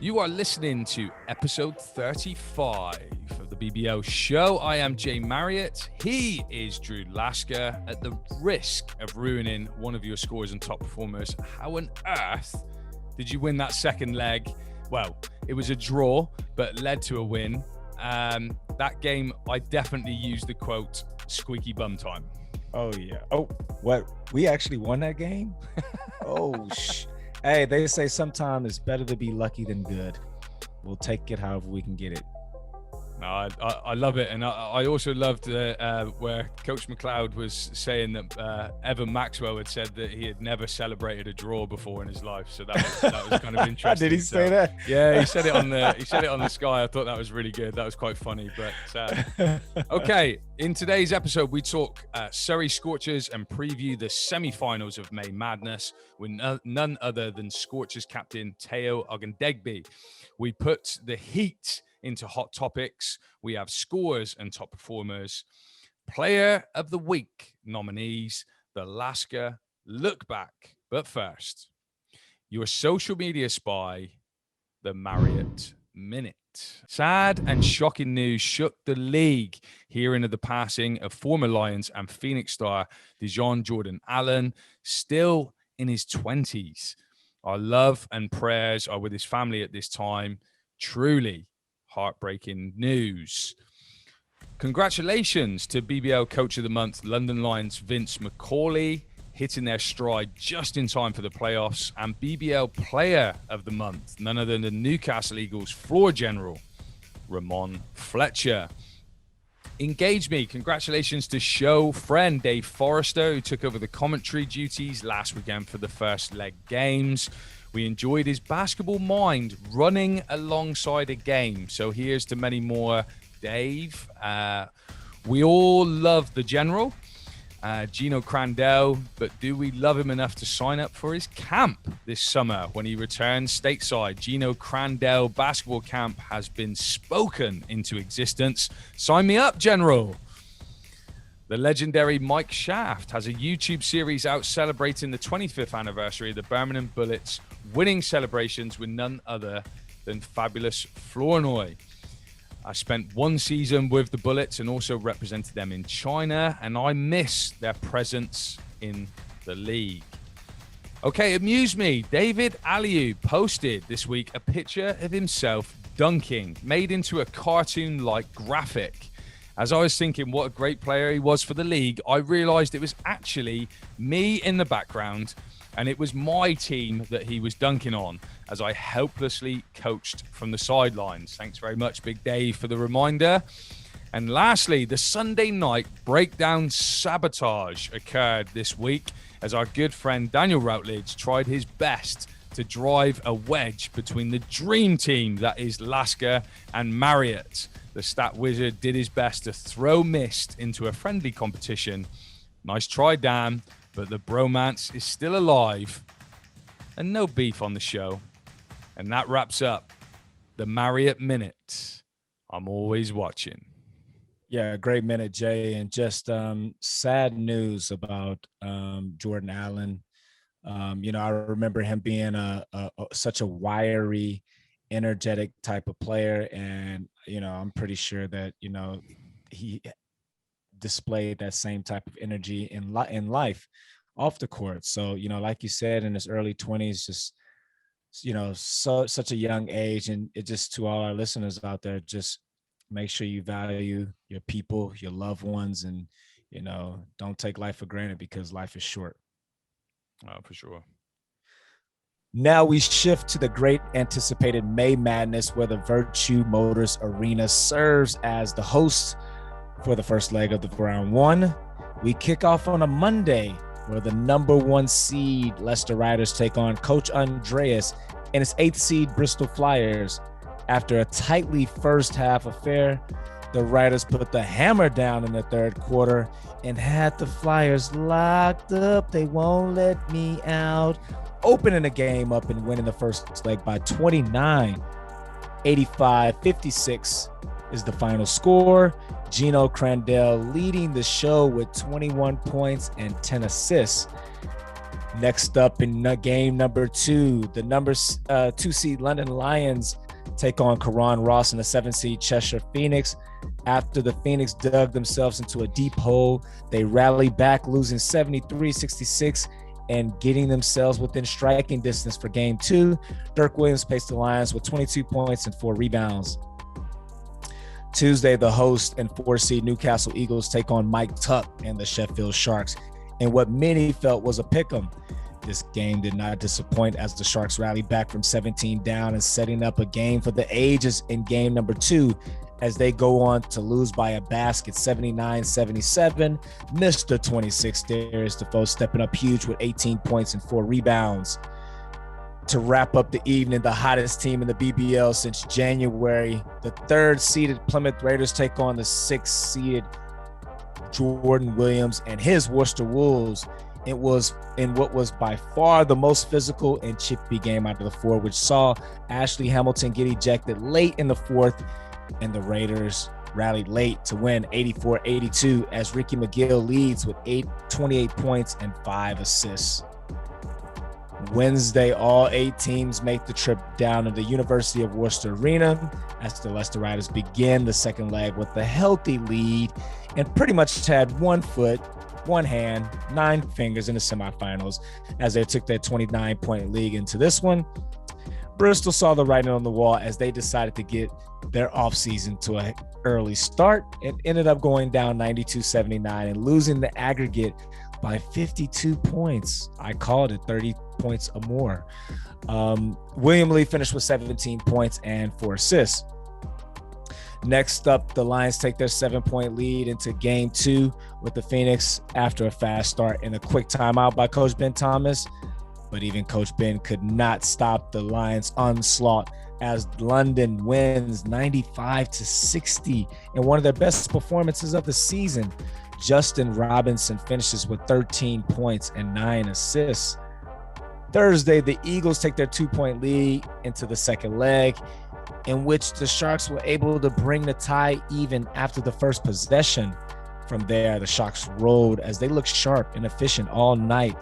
You are listening to episode 35 of the BBL show. I am Jay Marriott. He is Drew Lasker. At the risk of ruining one of your scores and top performers, how on earth did you win that second leg? Well, it was a draw, but led to a win. That game, I definitely used the quote, squeaky bum time. Oh, yeah. Oh, what? We actually won that game? Hey, they say sometimes it's better to be lucky than good. We'll take it however we can get it. No, I love it. And I also loved where Coach McLeod was saying that Evan Maxwell had said that he had never celebrated a draw before in his life. So that was kind of interesting. Did he say that? Yeah, he said it on the Sky. I thought that was really good. That was quite funny. But okay, in today's episode, we talk Surrey Scorchers and preview the semi-finals of May Madness with none other than Scorchers captain Teo Ogendengbe. We put the heat into hot topics. We have scores and top performers, player of the week nominees, the Lasker Lookback. But first, your social media spy, the Marriott Minute. Sad and shocking news shook the league, hearing of the passing of former Lions and Phoenix star Dijon Jordan Allen, still in his 20s. Our love and prayers are with his family at this time. Truly heartbreaking news. Congratulations to BBL Coach of the Month, London Lions Vince McCauley, hitting their stride just in time for the playoffs, and BBL Player of the Month, none other than the Newcastle Eagles floor general, Ramon Fletcher. Engage Me, congratulations to show friend Dave Forrester, who took over the commentary duties last weekend for the first leg games. We enjoyed his basketball mind running alongside a game. So here's to many more, Dave. We all love the general, Gino Crandell, but do we love him enough to sign up for his camp this summer when he returns stateside? Gino Crandell basketball camp has been spoken into existence. Sign me up, General. The legendary Mike Shaft has a YouTube series out celebrating the 25th anniversary of the Birmingham Bullets, winning celebrations with none other than fabulous Flournoy. I spent one season with the Bullets and also represented them in China, and I miss their presence in the league. Okay, amuse me. David Aliu posted this week a picture of himself dunking, made into a cartoon-like graphic. As I was thinking what a great player he was for the league, I realized it was actually me in the background, and it was my team that he was dunking on as I helplessly coached from the sidelines. Thanks very much, Big Dave, for the reminder. And lastly, the Sunday night breakdown sabotage occurred this week as our good friend Daniel Routledge tried his best to drive a wedge between the dream team that is Lasker and Marriott. The stat wizard did his best to throw mist into a friendly competition. Nice try, Dan, but the bromance is still alive and no beef on the show. And that wraps up the Marriott Minute. I'm always watching. Yeah, great minute, Jay. And just sad news about Jordan Allen. I remember him being such a wiry, energetic type of player, and I'm pretty sure that he displayed that same type of energy in life off the court. So like you said, in his early 20s, just such a young age, and it just, to all our listeners out there, just make sure you value your people, your loved ones, and don't take life for granted, because life is short. Oh, for sure. Now we shift to the great anticipated May Madness, where the Virtue Motors Arena serves as the host for the first leg of the round one. We kick off on a Monday, where the number 1 seed Leicester Riders take on Coach Andreas and his 8th seed Bristol Flyers. After a tightly first half affair, the Riders put the hammer down in the third quarter and had the Flyers locked up. They won't let me out. Opening the game up and winning the first leg by 29. 85-56 is the final score. Gino Crandell leading the show with 21 points and 10 assists. Next up in game number 2, the number 2 seed London Lions take on Karan Ross and the 7 seed Cheshire Phoenix. After the Phoenix dug themselves into a deep hole, they rallied back, losing 73-66 and getting themselves within striking distance for game 2. Dirk Williams paced the Lions with 22 points and 4 rebounds. Tuesday, the host and 4 seed Newcastle Eagles take on Mike Tuck and the Sheffield Sharks in what many felt was a pick'em. This game did not disappoint as the Sharks rallied back from 17 down and setting up a game for the ages in game number 2 as they go on to lose by a basket 79-77. Mr. 26 Darius Defoe stepping up huge with 18 points and 4 rebounds. To wrap up the evening, the hottest team in the BBL since January, the 3rd seeded Plymouth Raiders take on the 6th seeded Jordan Williams and his Worcester Wolves. It was in what was by far the most physical and chippy game out of the 4, which saw Ashley Hamilton get ejected late in the 4th, and the Raiders rallied late to win 84-82 as Ricky McGill leads with 28 points and 5 assists. Wednesday, all 8 teams make the trip down to the University of Worcester Arena as the Leicester Riders begin the second leg with a healthy lead and pretty much had 1 foot, 1 hand, 9 fingers in the semifinals as they took that 29-point lead into this one. Bristol saw the writing on the wall as they decided to get their offseason to an early start and ended up going down 92-79 and losing the aggregate by 52 points. I called it 30 points or more. William Lee finished with 17 points and 4 assists. Next up, the Lions take their 7-point lead into game 2 with the Phoenix after a fast start and a quick timeout by Coach Ben Thomas. But even Coach Ben could not stop the Lions' onslaught as London wins 95-60 in one of their best performances of the season. Justin Robinson finishes with 13 points and 9 assists. Thursday, the Eagles take their 2-point lead into the second leg, in which the Sharks were able to bring the tie even after the first possession. From there, the Sharks rolled as they looked sharp and efficient all night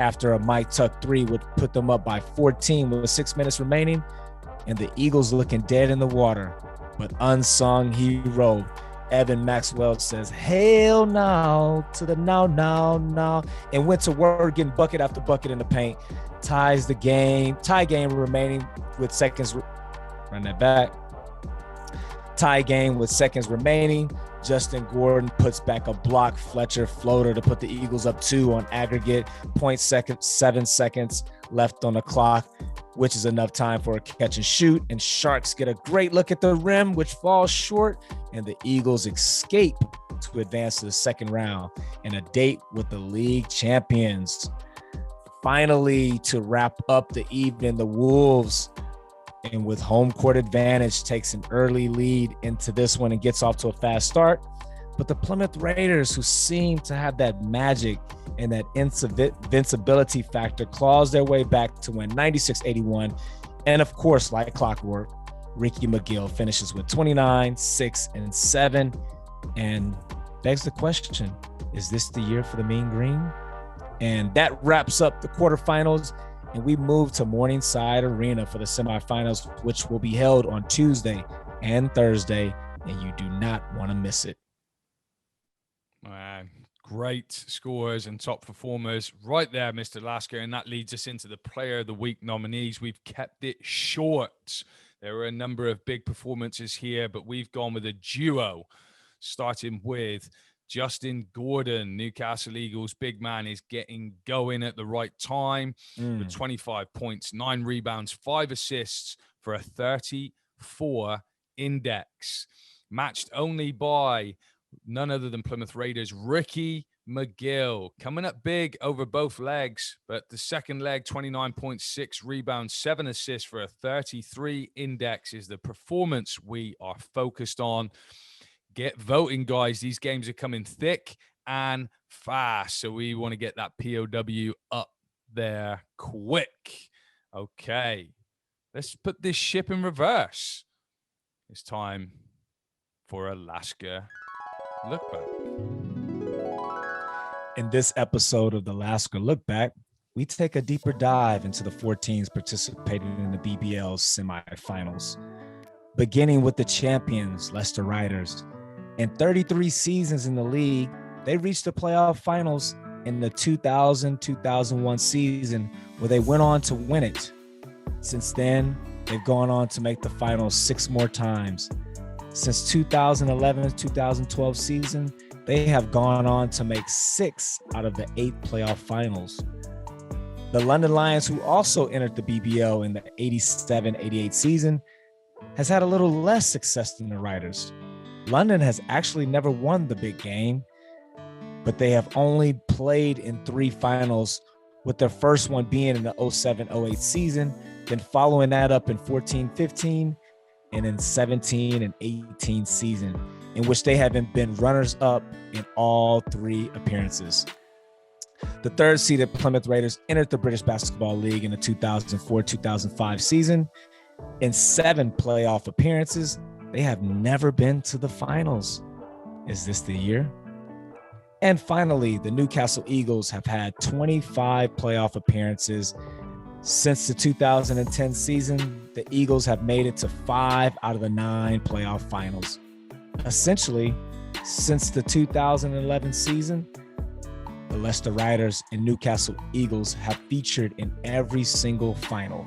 after a Mike Tuck 3 would put them up by 14 with 6 minutes remaining, and the Eagles looking dead in the water. But unsung hero Evan Maxwell says, "Hell no to the no," and went to work getting bucket after bucket in the paint. Tie game remaining with seconds. Run that back. Tie game with seconds remaining. Justin Gordon puts back a block Fletcher floater to put the Eagles up 2 on aggregate. 7 seconds left on the clock, which is enough time for a catch and shoot. And Sharks get a great look at the rim, which falls short, and the Eagles escape to advance to the second round and a date with the league champions. Finally, to wrap up the evening, the Wolves, and with home court advantage, takes an early lead into this one and gets off to a fast start. But the Plymouth Raiders, who seem to have that magic and that invincibility factor, claws their way back to win 96-81. And of course, like clockwork, Ricky McGill finishes with 29, 6, and 7. And begs the question, is this the year for the Mean Green? And that wraps up the quarterfinals. And we move to Morningside Arena for the semifinals, which will be held on Tuesday and Thursday, and you do not want to miss it. Great scores and top performers right there, Mr. Lasker, and that leads us into the Player of the Week nominees. We've kept it short. There were a number of big performances here, but we've gone with a duo, starting with Justin Gordon. Newcastle Eagles big man is getting going at the right time with 25 points, 9 rebounds, 5 assists for a 34 index, matched only by none other than Plymouth Raiders' Ricky McGill, coming up big over both legs. But the second leg, 29.6 rebounds, 7 assists for a 33 index is the performance we are focused on. Get voting, guys. These games are coming thick and fast, so we want to get that POW up there quick. Okay, let's put this ship in reverse. It's time for a Lasker Lookback. In this episode of the Lasker Lookback, we take a deeper dive into the 4 teams participating in the BBL semifinals, beginning with the champions, Leicester Riders. In 33 seasons in the league, they reached the playoff finals in the 2000-2001 season, where they went on to win it. Since then, they've gone on to make the finals 6 more times. Since 2011-2012 season, they have gone on to make 6 out of the 8 playoff finals. The London Lions, who also entered the BBL in the 87-88 season, has had a little less success than the Riders. London has actually never won the big game, but they have only played in 3 finals, with their first one being in the 07-08 season, then following that up in 14-15 and in 17 and 18 season, in which they have been runners up in all 3 appearances. The 3rd-seeded Plymouth Raiders entered the British Basketball League in the 2004-2005 season. In 7 playoff appearances, they have never been to the finals. Is this the year? And finally, the Newcastle Eagles have had 25 playoff appearances. Since the 2010 season, the Eagles have made it to 5 out of the 9 playoff finals. Essentially, since the 2011 season, the Leicester Riders and Newcastle Eagles have featured in every single final.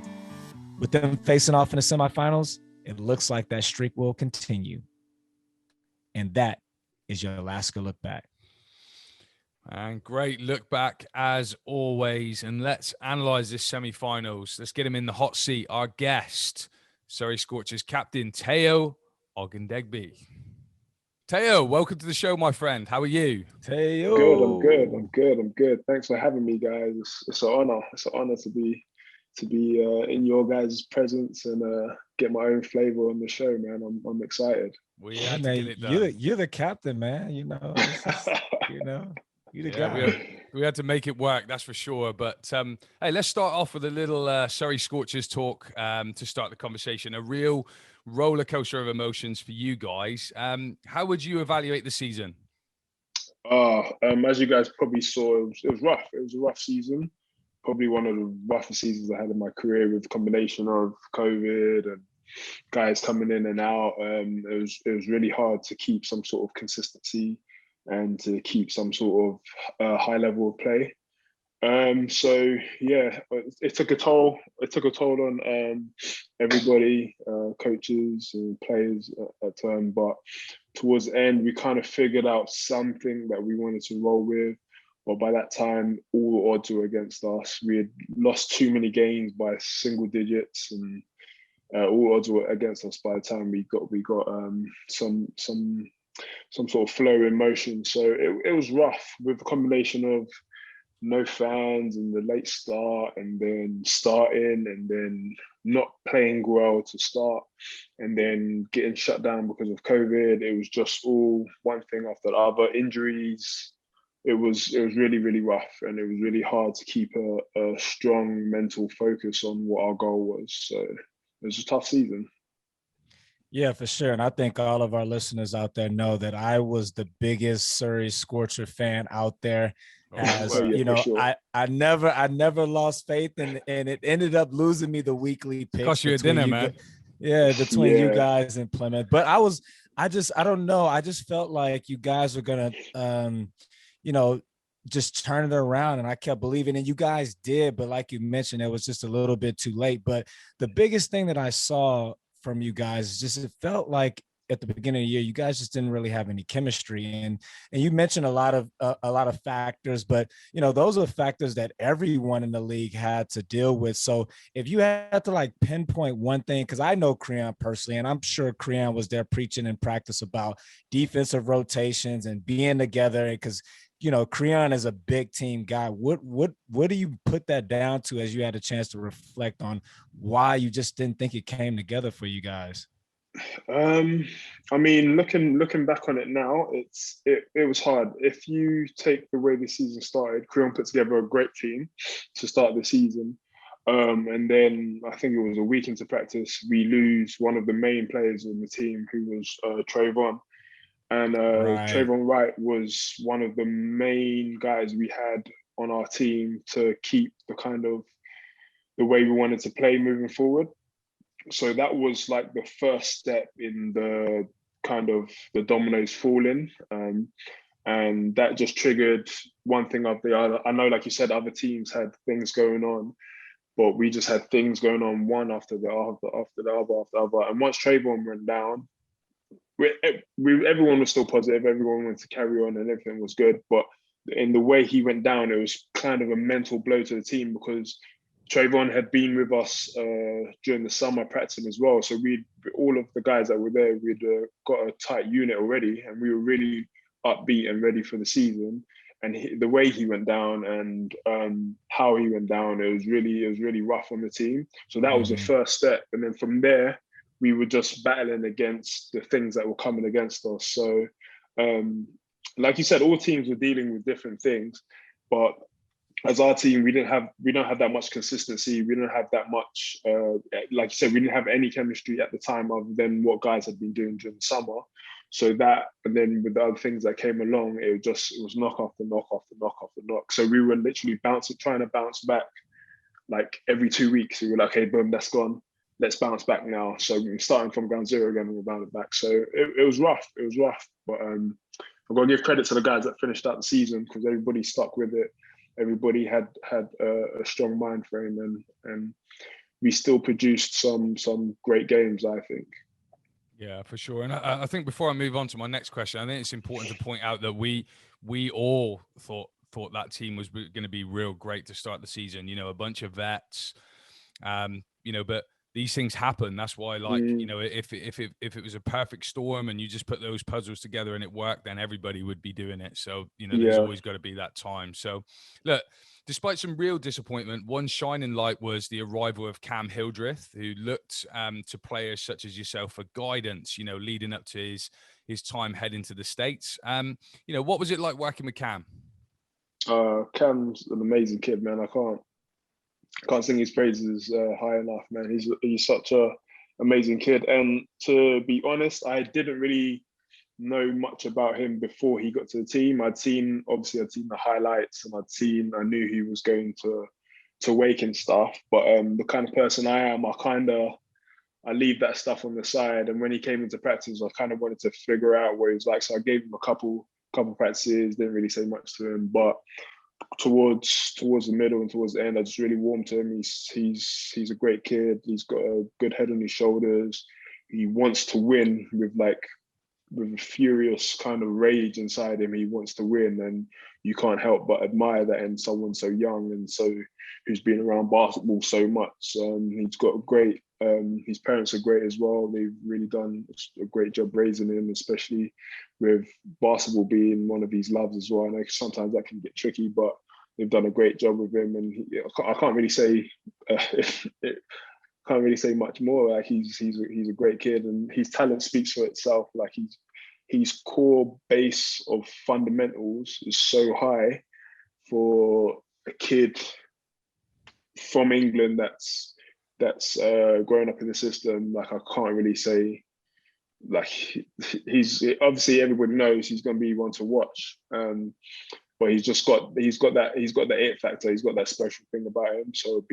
With them facing off in the semifinals, it looks like that streak will continue. And that is your Lasker Lookback. And great look back as always. And let's analyze this semi-finals. Let's get him in the hot seat. Our guest, Surrey Scorchers captain, Teo Ogendengbe. Teo, welcome to the show, my friend. How are you? Teo. I'm good. Thanks for having me, guys. It's an honor. It's an honor to be in your guys' presence and get my own flavor on the show, man. I'm excited. We had to get it done. You're the captain, man. You know, you the guy. We had to make it work, that's for sure. But hey, let's start off with a little Surrey Scorchers talk to start the conversation. A real roller coaster of emotions for you guys. How would you evaluate the season? As you guys probably saw, it was rough. It was a rough season. Probably one of the roughest seasons I had in my career, with a combination of COVID and guys coming in and out. It was really hard to keep some sort of consistency and to keep some sort of high level of play. So yeah, it took a toll. It took a toll on everybody, coaches and players at turn. But towards the end, we kind of figured out something that we wanted to roll with. But by that time, all the odds were against us. We had lost too many games by single digits, and all odds were against us by the time we got some sort of flow in motion. So it was rough, with a combination of no fans and the late start, and then starting and then not playing well to start, and then getting shut down because of COVID. It was just all one thing after the other. Injuries. It was really, really rough, and it was really hard to keep a strong mental focus on what our goal was. So it was a tough season. Yeah, for sure. And I think all of our listeners out there know that I was the biggest Surrey Scorcher fan out there. As you know, sure. I never lost faith, and it ended up losing me the weekly pick. Cost you a dinner, man. Between you guys and Plymouth. But I don't know. I just felt like you guys were gonna just turn it around, and I kept believing, and you guys did. But like you mentioned, it was just a little bit too late. But the biggest thing that I saw from you guys is just, it felt like at the beginning of the year, you guys just didn't really have any chemistry. And you mentioned a lot of factors, but those are factors that everyone in the league had to deal with. So if you had to pinpoint one thing, because I know Creon personally, and I'm sure Creon was there preaching in practice about defensive rotations and being together, because Creon is a big team guy. What do you put that down to, as you had a chance to reflect on why you just didn't think it came together for you guys? I mean, looking back on it now, it was hard. If you take the way the season started, Creon put together a great team to start the season. And then I think it was a week into practice, we lose one of the main players in the team, who was Trayvon. And Trayvon Wright was one of the main guys we had on our team to keep the kind of the way we wanted to play moving forward. So that was like the first step in the kind of the dominoes falling. And that just triggered one thing after the other. I know, like you said, other teams had things going on, but we just had things going on one after the other. And once Trayvon went down, everyone was still positive. Everyone wanted to carry on and everything was good. But in the way he went down, it was kind of a mental blow to the team because Trayvon had been with us during the summer practicing as well. So all of the guys that were there, we'd got a tight unit already, and we were really upbeat and ready for the season. And the way he went down and how he went down, it was really rough on the team. So that was the first step. And then from there, we were just battling against the things that were coming against us. So like you said, all teams were dealing with different things, but as our team, we don't have that much consistency. We don't have that much, like you said, we didn't have any chemistry at the time other than what guys had been doing during the summer. So that, and then with the other things that came along, it was knock after knock after knock after knock. So we were literally trying to bounce back like every 2 weeks. We were like, hey, boom, that's gone. Let's bounce back now. So we're starting from ground zero again and we're bouncing back. So it was rough. It was rough. But I've got to give credit to the guys that finished out the season because everybody stuck with it. Everybody had a strong mind frame, and we still produced some great games, I think. Yeah, for sure. And I think before I move on to my next question, I think it's important to point out that we all thought that team was going to be real great to start the season. You know, a bunch of vets, you know, but these things happen. That's why, like, you know, if it was a perfect storm and you just put those puzzles together and it worked, then everybody would be doing it. So, you know, there's always got to be that time. So, look, despite some real disappointment, one shining light was the arrival of Cam Hildreth, who looked to players such as yourself for guidance, you know, leading up to his time heading to the States. You know, what was it like working with Cam? Cam's an amazing kid, man. I can't sing his praises high enough, man. He's such a amazing kid. And to be honest, I didn't really know much about him before he got to the team. I'd seen the highlights and I knew he was going to Wake and stuff. But the kind of person I am, I leave that stuff on the side. And when he came into practice, I kind of wanted to figure out what he was like. So I gave him a couple practices, didn't really say much to him, but towards the middle and towards the end, I just really warmed to him. He's a great kid. He's got a good head on his shoulders. He wants to win with a furious kind of rage inside him. He wants to win, and you can't help but admire that in someone so young and so who's been around basketball so much. He's got a great. His parents are great as well. They've really done a great job raising him, especially with basketball being one of his loves as well. I know sometimes that can get tricky, but they've done a great job with him. And I can't really say much more. Like he's a great kid, and his talent speaks for itself. Like his core base of fundamentals is so high for a kid from England that's growing up in the system. Like I can't really say, like he's obviously everybody knows he's going to be one to watch, but he's got that it factor. He's got that special thing about him. So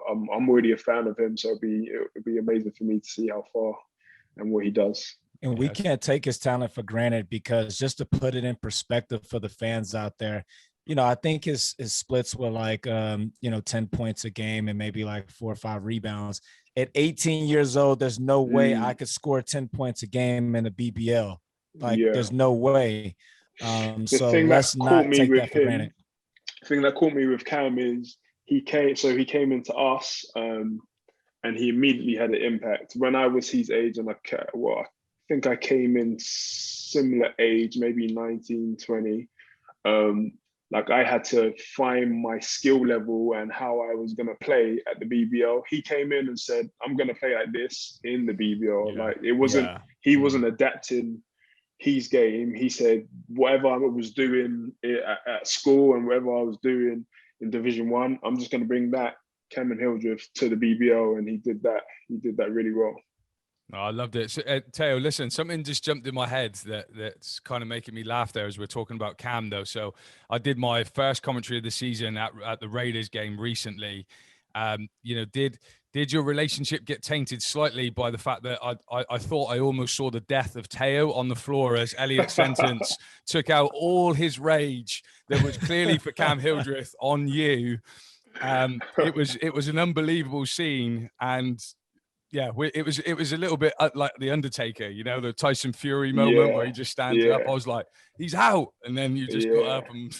I'm already a fan of him. So it'd be amazing for me to see how far and what he does. And we can't take his talent for granted, because just to put it in perspective for the fans out there, you know, I think his splits were like, 10 points a game and maybe like 4 or 5 rebounds. At 18 years old, there's no way I could score 10 points a game in the BBL. There's no way. So let's not take that for granted. The thing that caught me with Cam is he came into us and he immediately had an impact. When I was his age, and I think I came in similar age, maybe 19, 20. Like I had to find my skill level and how I was going to play at the BBL. He came in and said, I'm going to play like this in the BBL. Yeah. Like it wasn't, he wasn't adapting his game. He said, whatever I was doing at school and whatever I was doing in Division 1, I'm just going to bring that Cameron Hildreth to the BBL. And he did that really well. Oh, I loved it. So, Teo, listen, something just jumped in my head that's kind of making me laugh there as we're talking about Cam, though. So I did my first commentary of the season at the Raiders game recently. Did your relationship get tainted slightly by the fact that I thought I almost saw the death of Teo on the floor as Elliot Sentence took out all his rage that was clearly for Cam Hildreth on you. It was an unbelievable scene, and yeah, it was a little bit like the Undertaker, the Tyson Fury moment where he just stands up. I was like, he's out, and then you just got up and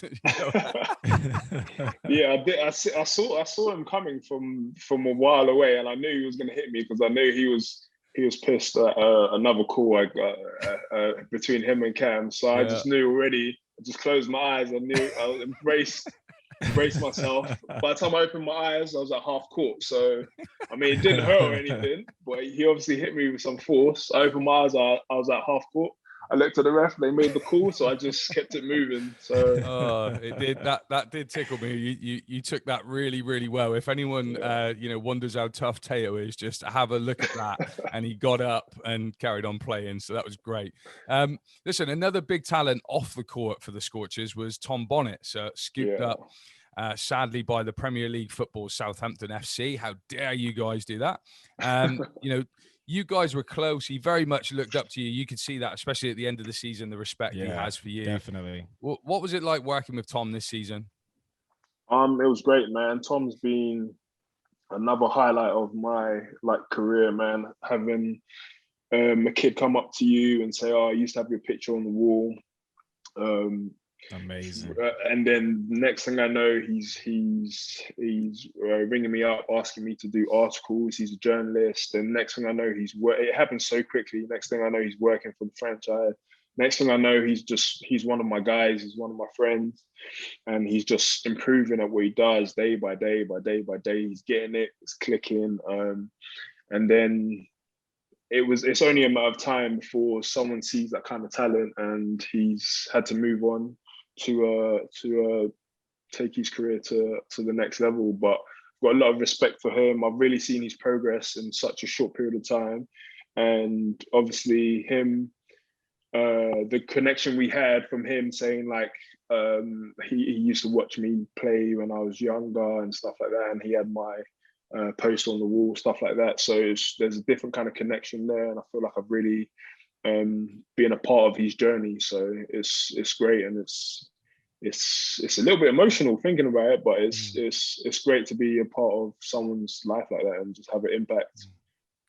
Yeah, I did. I saw him coming from a while away, and I knew he was going to hit me because I knew he was pissed at another call I got between him and Cam. So I just knew already. I just closed my eyes. I knew I embraced myself. By the time I opened my eyes, I was at half court. So, I mean, it didn't hurt or anything, but he obviously hit me with some force. I opened my eyes, I was at half court. I looked at the ref, they made the call, so I just kept it moving. So it did that did tickle me. You took that really, really well. If anyone wonders how tough Teo is, just have a look at that. And he got up and carried on playing. So that was great. Listen, another big talent off the court for the Scorchers was Tom Bonnet. So scooped up sadly by the Premier League football Southampton FC. How dare you guys do that? You guys were close. He very much looked up to you. You could see that, especially at the end of the season, the respect he has for you. Definitely. What was it like working with Tom this season? It was great, man. Tom's been another highlight of my career, man. Having a kid come up to you and say, "Oh, I used to have your picture on the wall." Amazing. And then next thing I know, he's ringing me up, asking me to do articles. He's a journalist, and next thing I know, it happened so quickly. Next thing I know, he's working for the franchise. Next thing I know, he's one of my guys. He's one of my friends, and he's just improving at what he does day by day by day by day. He's getting it. It's clicking. And then it's only a matter of time before someone sees that kind of talent, and he's had to move on to take his career to the next level. But I've got a lot of respect for him. I've really seen his progress in such a short period of time, and obviously him, the connection we had from him saying he used to watch me play when I was younger and stuff like that, and he had my post on the wall, stuff like that. So there's a different kind of connection there, and I feel like I've really been a part of his journey. So it's great, and it's a little bit emotional thinking about it, but it's great to be a part of someone's life like that and just have an impact.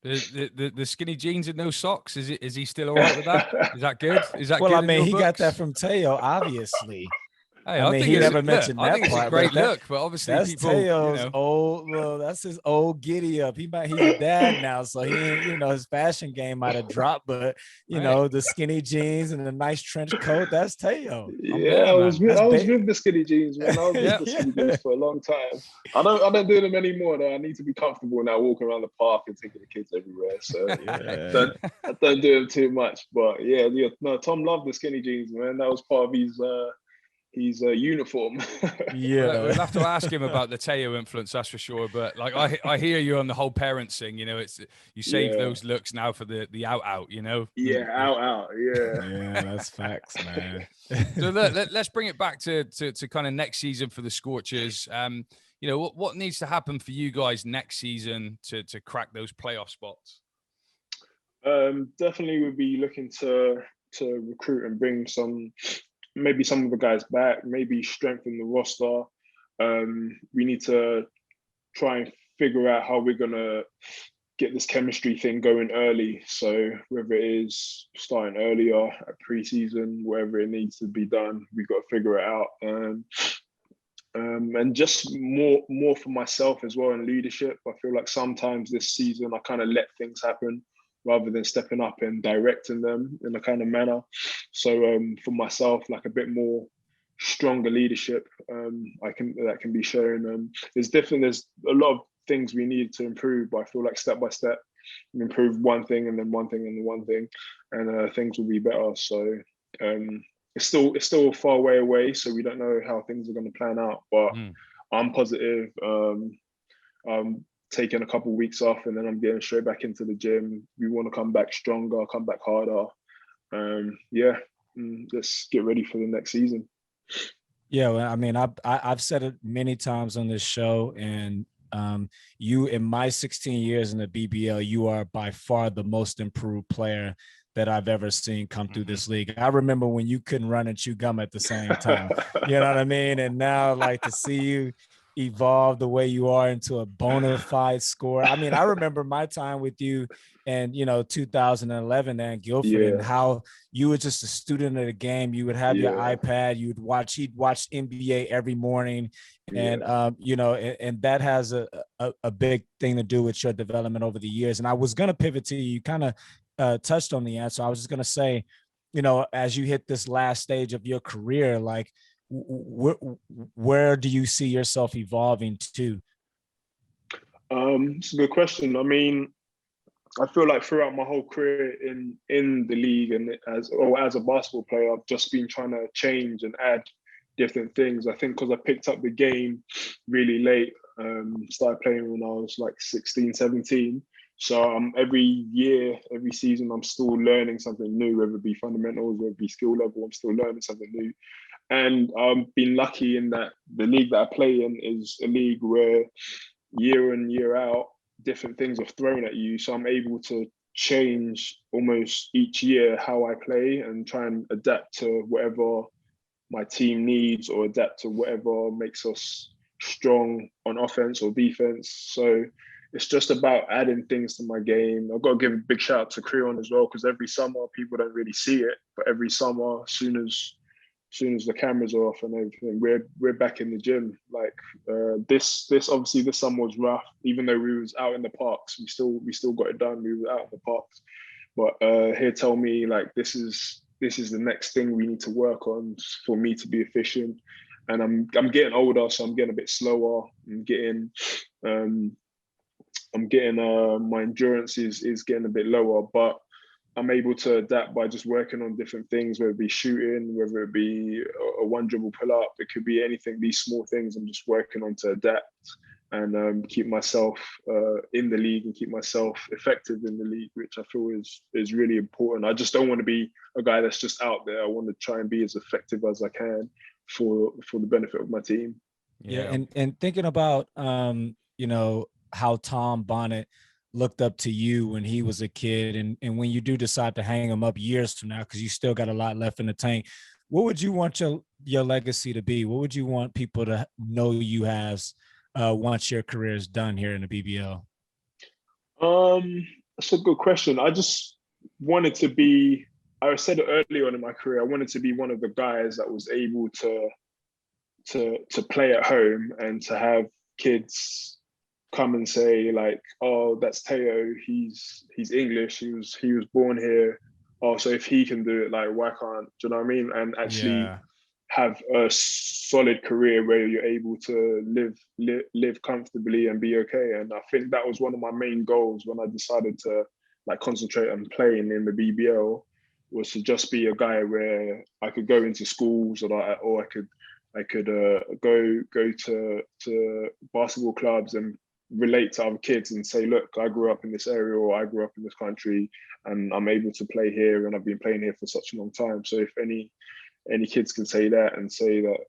The skinny jeans and no socks, is he still all right with that? Is that good? Is that well, good? I mean, he got that from Teo, obviously. Hey, I mean, he never mentioned that part. I think it's a great look, but obviously that's people, Teo's old. Well, that's his old giddy up. He's a dad now, so he ain't, his fashion game might have dropped, but the skinny jeans and the nice trench coat, that's Teo. I was with the skinny jeans, man. I was with the skinny jeans for a long time. I don't do them anymore though. I need to be comfortable now, walking around the park and taking the kids everywhere. So I don't do them too much. But no, Tom loved the skinny jeans, man. That was part of his uniform. We'll have to ask him about the Teo influence, that's for sure. But I hear you on the whole parents thing. It's you save those looks now for the out. Out. Yeah, that's facts, man. So let's bring it back to kind of next season for the Scorchers. What needs to happen for you guys next season to crack those playoff spots? Definitely would be looking to recruit and bring maybe some of the guys back, maybe strengthen the roster. We need to try and figure out how we're going to get this chemistry thing going early. So whether it is starting earlier at preseason, wherever it needs to be done, we've got to figure it out. And just more for myself as well in leadership. I feel like sometimes this season I kind of let things happen rather than stepping up and directing them in a kind of manner. So for myself, like a bit more stronger leadership, that can be shown. There's a lot of things we need to improve, but I feel like step by step, we improve one thing and then one thing and then one thing, and things will be better. So it's still a far way away, so we don't know how things are going to plan out, but I'm positive. taking a couple of weeks off, and then I'm getting straight back into the gym. We want to come back stronger, come back harder. Let's get ready for the next season. Yeah, well, I mean, I've said it many times on this show, and you, in my 16 years in the BBL, you are by far the most improved player that I've ever seen come through this league. I remember when you couldn't run and chew gum at the same time. You know what I mean? And now, like, to see you evolve the way you are into a bona fide scorer. I mean, I remember my time with you and, 2011 there in Guildford, and how you were just a student of the game. You would have your iPad, he'd watch NBA every morning. And, and that has a big thing to do with your development over the years. And I was going to pivot to you kind of touched on the answer. I was just going to say, as you hit this last stage of your career, like, where do you see yourself evolving to? It's a good question. I mean, I feel like throughout my whole career in the league and as a basketball player, I've just been trying to change and add different things. I think because I picked up the game really late, started playing when I was like 16, 17. So every year, every season, I'm still learning something new, whether it be fundamentals, whether it be skill level, I'm still learning something new. And I've been lucky in that the league that I play in is a league where year in, year out, different things are thrown at you. So I'm able to change almost each year how I play and try and adapt to whatever my team needs or adapt to whatever makes us strong on offense or defense. So it's just about adding things to my game. I've got to give a big shout out to Creon as well, because every summer people don't really see it, but every summer, as soon as the cameras are off and everything, we're back in the gym. Like this obviously this summer was rough. Even though we was out in the parks, we still got it done. We were out in the parks, but here tell me like this is the next thing we need to work on for me to be efficient. And I'm getting older, so I'm getting a bit slower. My endurance is getting a bit lower, but I'm able to adapt by just working on different things, whether it be shooting, whether it be a one dribble pull up, it could be anything. These small things I'm just working on to adapt and keep myself in the league and keep myself effective in the league, which I feel is really important. I just don't want to be a guy that's just out there. I want to try and be as effective as I can for the benefit of my team. Yeah, and thinking about how Tom Bonnet looked up to you when he was a kid, and when you do decide to hang him up years from now, because you still got a lot left in the tank, what would you want your legacy to be? What would you want people to know you as once your career is done here in the BBL? That's a good question. I just wanted to be, I said it early on in my career, I wanted to be one of the guys that was able to play at home and to have kids come and say like, oh, that's Teo, he's English, he was born here. Oh, so if he can do it, like why can't, do you know what I mean? And actually have a solid career where you're able to live comfortably and be okay. And I think that was one of my main goals when I decided to like concentrate on playing in the BBL, was to just be a guy where I could go into schools or I could go to basketball clubs and relate to other kids and say, look, I grew up in this area or I grew up in this country and I'm able to play here and I've been playing here for such a long time. So if any kids can say that and say that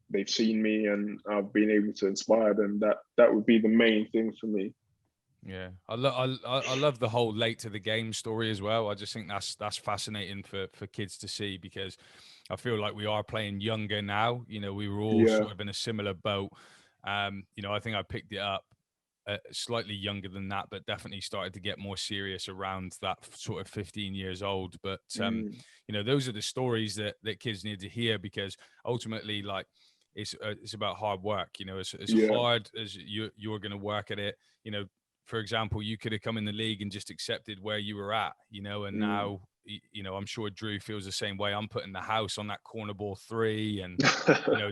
they've seen me and I've been able to inspire them, that would be the main thing for me. Yeah, I love the whole late to the game story as well. I just think that's fascinating for kids to see, because I feel like we are playing younger now. We were all sort of in a similar boat. I think I picked it up slightly younger than that, but definitely started to get more serious around that sort of 15 years old. But those are the stories that kids need to hear, because ultimately, like, it's about hard work. As hard as you're going to work at it. For example, you could have come in the league and just accepted where you were at, and now, I'm sure Drew feels the same way. I'm putting the house on that corner ball three, and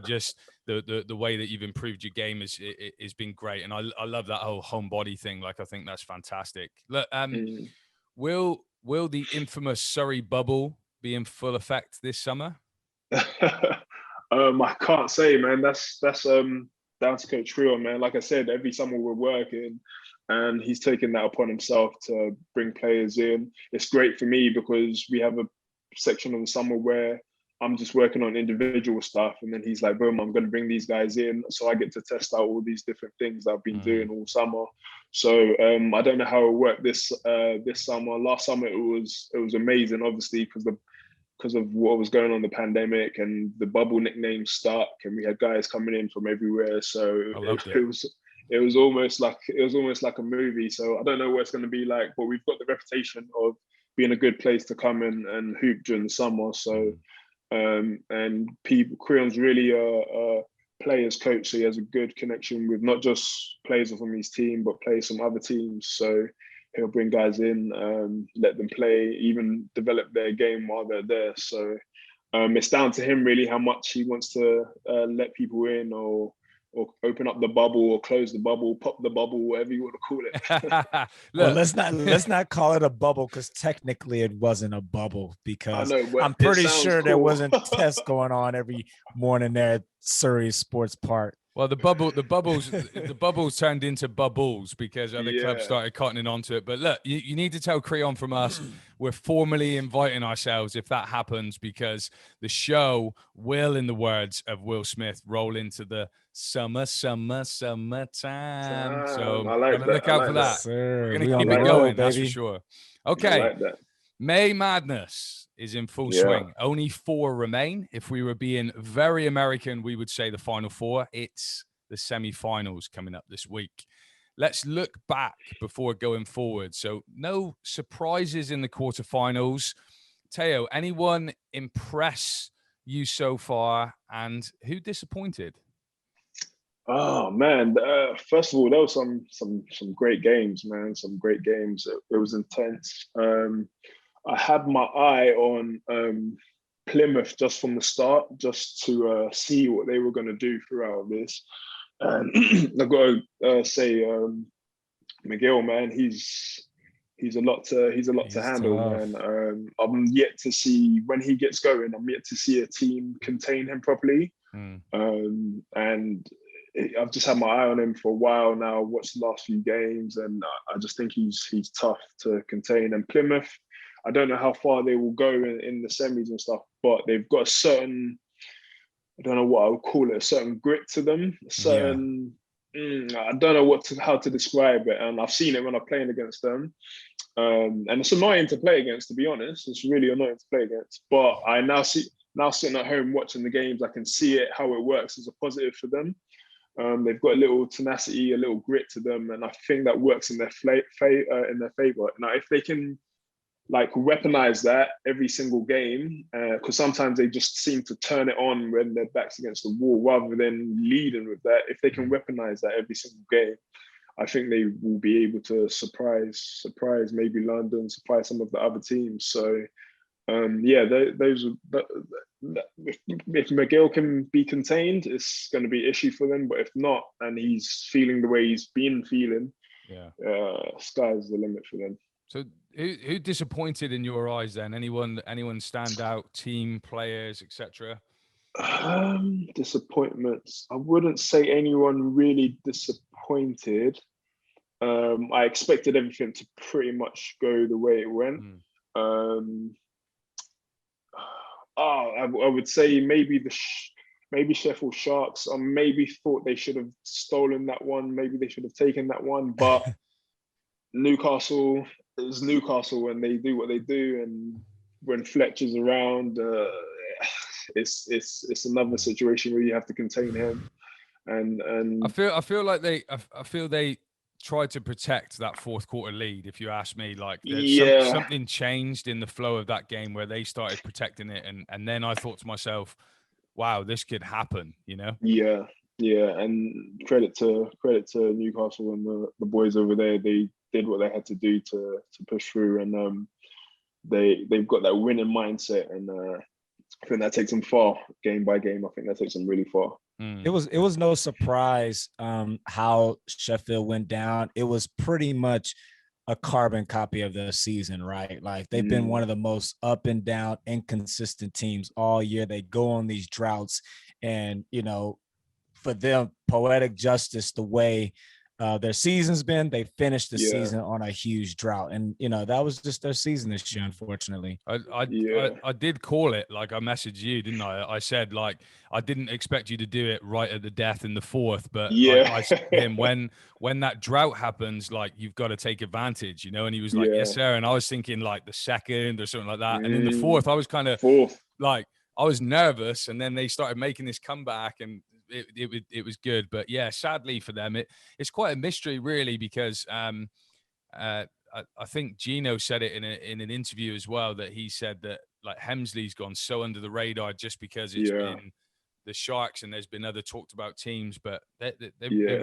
just the way that you've improved your game has been great, and I love that whole home body thing. Like, I think that's fantastic. Look, will the infamous Surrey bubble be in full effect this summer? I can't say, man. That's down to Coach Creon, man. Like I said, every summer we're working. and he's taken that upon himself to bring players in. It's great for me because we have a section of the summer where I'm just working on individual stuff, and then he's like, boom, I'm going to bring these guys in, so I get to test out all these different things I've been doing all summer. So I don't know how it worked this summer. Last summer it was amazing, obviously, because of what was going on, the pandemic, and the bubble nicknames stuck, and we had guys coming in from everywhere. So it was almost like a movie. So I don't know what it's going to be like, but we've got the reputation of being a good place to come and hoop during the summer. So and Creon's really a players coach, so he has a good connection with not just players from his team, but players from other teams. So he'll bring guys in, let them play, even develop their game while they're there. So it's down to him really how much he wants to let people in, or open up the bubble, or close the bubble, pop the bubble, whatever you want to call it. Well, let's not call it a bubble, because technically it wasn't a bubble, because I'm pretty sure there wasn't tests going on every morning there at Surrey Sports Park. Well, the bubbles turned into bubbles because other clubs started cottoning onto it. But look, you need to tell Creon from us, we're formally inviting ourselves if that happens, because the show will, in the words of Will Smith, roll into the summertime. So I like that. look out for that. We're going to keep it going, that's for sure. Okay. I like that. May Madness is in full swing. Only 4 remain. If we were being very American, we would say the final 4. It's the semi-finals coming up this week. Let's look back before going forward. So no surprises in the quarterfinals. Teo, anyone impress you so far, and who disappointed? Oh man! First of all, there was some great games, man. Some great games. It was intense. I had my eye on Plymouth just from the start, just to see what they were going to do throughout this. And I've got to say, Miguel, man, he's a lot to handle, tough. Man. I'm yet to see, when he gets going, I'm yet to see a team contain him properly. And I've just had my eye on him for a while now. Watched the last few games, and I just think he's tough to contain. And Plymouth, I don't know how far they will go in the semis and stuff, but they've got a certain, I don't know what I would call it, a certain grit to them, a certain, I don't know how to describe it. And I've seen it when I'm playing against them. And it's annoying to play against, to be honest. It's really annoying to play against. But I now sitting at home watching the games, I can see it, how it works as a positive for them. They've got a little tenacity, a little grit to them, and I think that works in their favor. Now, if they can weaponize that every single game, because sometimes they just seem to turn it on when their back's against the wall rather than leading with that. If they can weaponize that every single game, I think they will be able to surprise maybe London, surprise some of the other teams. So if Miguel can be contained, it's going to be an issue for them. But if not, and he's feeling the way he's been feeling, sky's the limit for them. So who disappointed in your eyes then? Anyone stand out, team, players, etc.? Disappointments. I wouldn't say anyone really disappointed. I expected everything to pretty much go the way it went. I would say maybe Sheffield Sharks, maybe thought they should have stolen that one. Maybe they should have taken that one, but Newcastle is Newcastle, and they do what they do. And when Fletcher's around, it's another situation where you have to contain him. And I feel like they tried to protect that fourth quarter lead. If you ask me, something changed in the flow of that game where they started protecting it, and then I thought to myself, wow, this could happen, you know? Yeah, and credit to Newcastle and the boys over there. They did what they had to do to push through, and they've got that winning mindset, and I think that takes them far, game by game. I think that takes them really far. It was no surprise how Sheffield went down. It was pretty much a carbon copy of the season, right? Like, they've been one of the most up and down, inconsistent teams all year. They go on these droughts, and for them, poetic justice, the way their season's been. They finished the Yeah. season on a huge drought, and that was just their season this year, unfortunately. I did call it. Like, I messaged you, didn't I? I said, like, I didn't expect you to do it right at the death in the fourth, but Yeah. I said to him, when that drought happens, like, you've got to take advantage, And he was like, Yeah. yes, sir. And I was thinking like the second or something like that. And in the fourth, I was kind of Fourth. like, I was nervous, and then they started making this comeback, and it was good. But yeah, sadly for them, it's quite a mystery, really, because I think Gino said it in an interview as well, that he said that, like, Hemsley's gone so under the radar just because it's been the Sharks and there's been other talked about teams, but they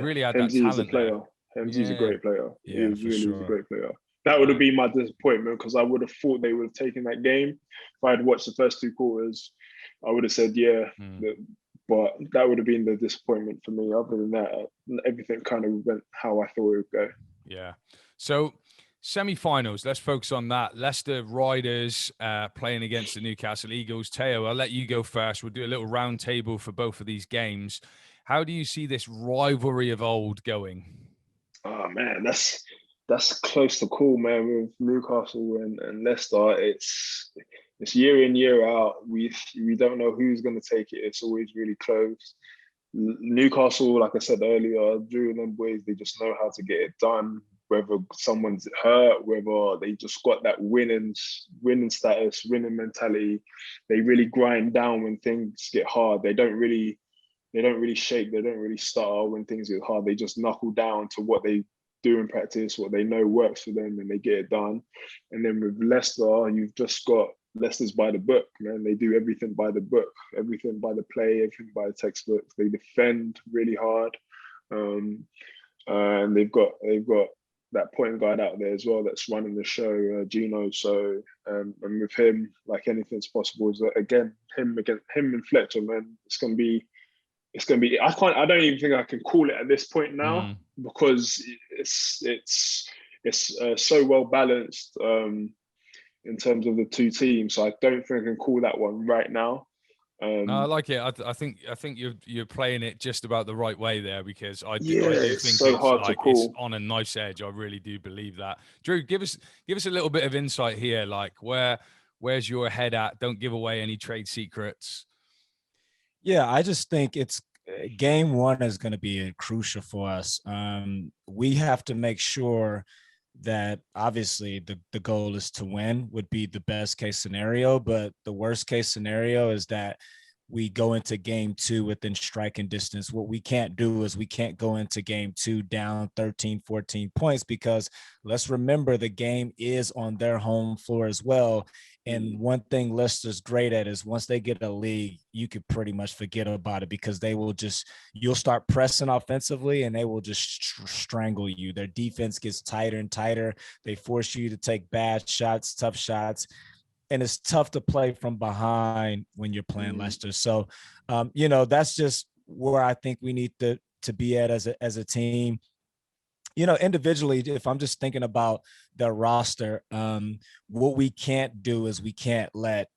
really had that Hemsley's talent a player. there. Hemsley's a great player. Yeah, He for really sure. is a great player. That would have been my disappointment, because I would have thought they would have taken that game. If I had watched the first 2 quarters, I would have said, but that would have been the disappointment for me. Other than that, everything kind of went how I thought it would go. Yeah. So semi-finals, let's focus on that. Leicester Riders playing against the Newcastle Eagles. Teo, I'll let you go first. We'll do a little round table for both of these games. How do you see this rivalry of old going? Oh man, that's close to call, man. With Newcastle and Leicester, it's year in, year out. We don't know who's going to take it. It's always really close. Newcastle, like I said earlier, Drew and them boys, they just know how to get it done. Whether someone's hurt, whether they just got that winning status, winning mentality, they really grind down when things get hard. They don't really shake. They don't really stutter when things get hard. They just knuckle down to what they do in practice, what they know works for them, and they get it done. And then with Leicester, you've just got Leicester's by the book, man. They do everything by the book, everything by the play, everything by the textbook. They defend really hard, and they've got that point guard out there as well that's running the show, Gino. So and with him, like, anything's possible. Is that, again, him and Fletcher, man. It's gonna be. I don't even think I can call it at this point now, because it's so well balanced in terms of the two teams. So I don't think I can call that one right now. No, I like it. I think you're playing it just about the right way there, because I do think so hard to call. It's on a knife's edge. I really do believe that. Drew, give us a little bit of insight here. Like, where's your head at? Don't give away any trade secrets. Yeah, I just think it's game one is going to be crucial for us. We have to make sure that, obviously, the goal is to win, would be the best case scenario, but the worst case scenario is that we go into game two within striking distance. What we can't do is we can't go into game two down 13, 14 points, because let's remember the game is on their home floor as well. And one thing Leicester's great at is once they get a lead, you could pretty much forget about it, because you'll start pressing offensively and they will just strangle you. Their defense gets tighter and tighter. They force you to take bad shots, tough shots. And it's tough to play from behind when you're playing Leicester. So, that's just where I think we need to be at as a team. Individually, if I'm just thinking about the roster, what we can't do is we can't let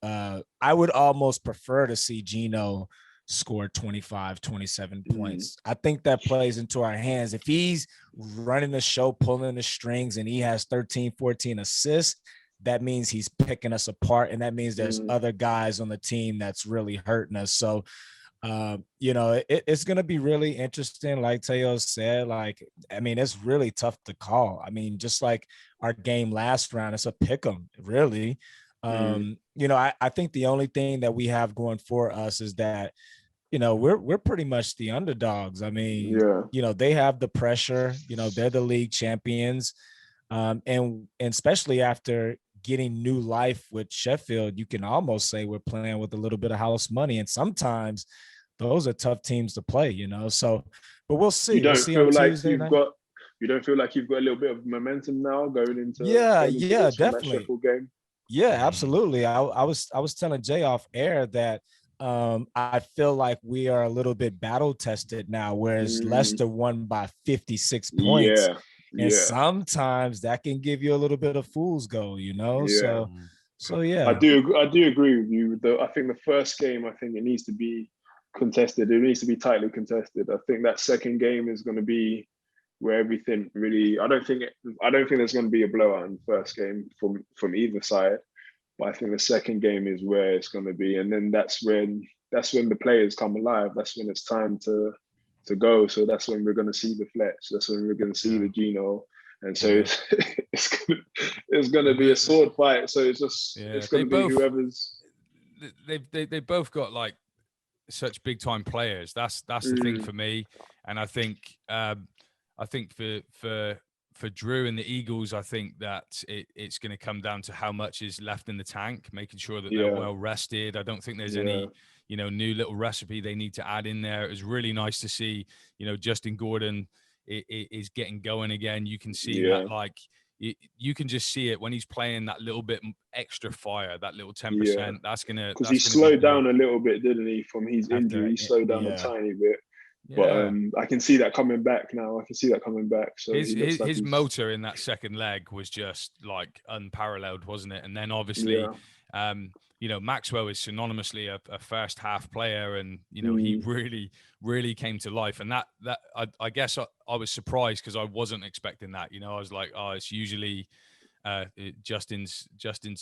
I would almost prefer to see Gino score 25, 27 points. I think that plays into our hands. If he's running the show, pulling the strings, and he has 13, 14 assists, that means he's picking us apart. And that means there's other guys on the team that's really hurting us. So, it's going to be really interesting. Like Teo said, it's really tough to call. Just like our game last round, it's a pick 'em, really. I think the only thing that we have going for us is that, we're pretty much the underdogs. They have the pressure, they're the league champions. And especially after getting new life with Sheffield, you can almost say we're playing with a little bit of house money. And sometimes those are tough teams to play, so, but we'll see. You don't feel like Tuesday night. You don't feel like you've got a little bit of momentum now going into definitely. Sheffield game? Yeah, absolutely. I was telling Jay off air that I feel like we are a little bit battle tested now, whereas Leicester won by 56 points. And sometimes that can give you a little bit of fool's gold, So yeah. I do agree with you. I think the first game, it needs to be contested. It needs to be tightly contested. I think that second game is going to be where everything really. I don't think there's going to be a blowout in the first game from either side. But I think the second game is where it's going to be, and then that's when the players come alive. That's when it's time to go. So that's when we're going to see the Fletch. That's when we're going to see the Gino. And so it's going to be a sword fight. So it's going to be whoever's. They both got like such big time players. That's the thing for me. And I think for Drew and the Eagles, I think that it's going to come down to how much is left in the tank, making sure that they're well rested. I don't think there's any, new little recipe they need to add in there. It was really nice to see, Justin Gordon is getting going again. You can see that, like, you can just see it when he's playing that little bit extra fire, that little 10%. That's gonna, because he slowed down a little bit, didn't he? From his injury, he slowed down a tiny bit. But I can see that coming back now. So his motor in that second leg was just like unparalleled, wasn't it? And then obviously, Maxwell is synonymously a first half player, and he really came to life. And that I guess I was surprised because I wasn't expecting that. I was like, oh, it's usually Justin's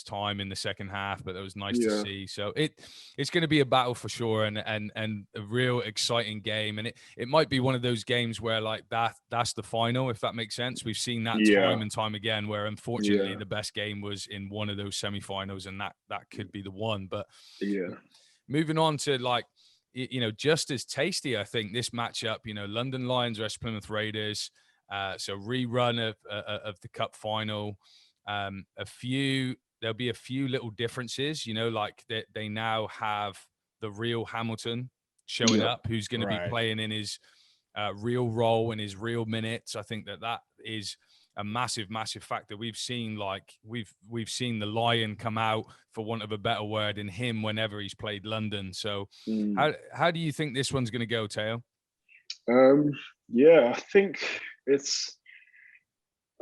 time in the second half, but it was nice to see. So it's going to be a battle for sure, and a real exciting game. And it might be one of those games where like that's the final, if that makes sense. We've seen that time and time again, where unfortunately the best game was in one of those semifinals, and that could be the one. But moving on to like, just as tasty, I think this matchup, London Lions versus Plymouth Raiders. So rerun of the cup final. There'll be a few little differences, like they now have the real Hamilton showing up, who's going to be playing in his real role, in his real minutes. I think that is a massive factor. We've seen the Lion come out, for want of a better word, in him whenever he's played London. So how do you think this one's going to go, Teo? I think it's.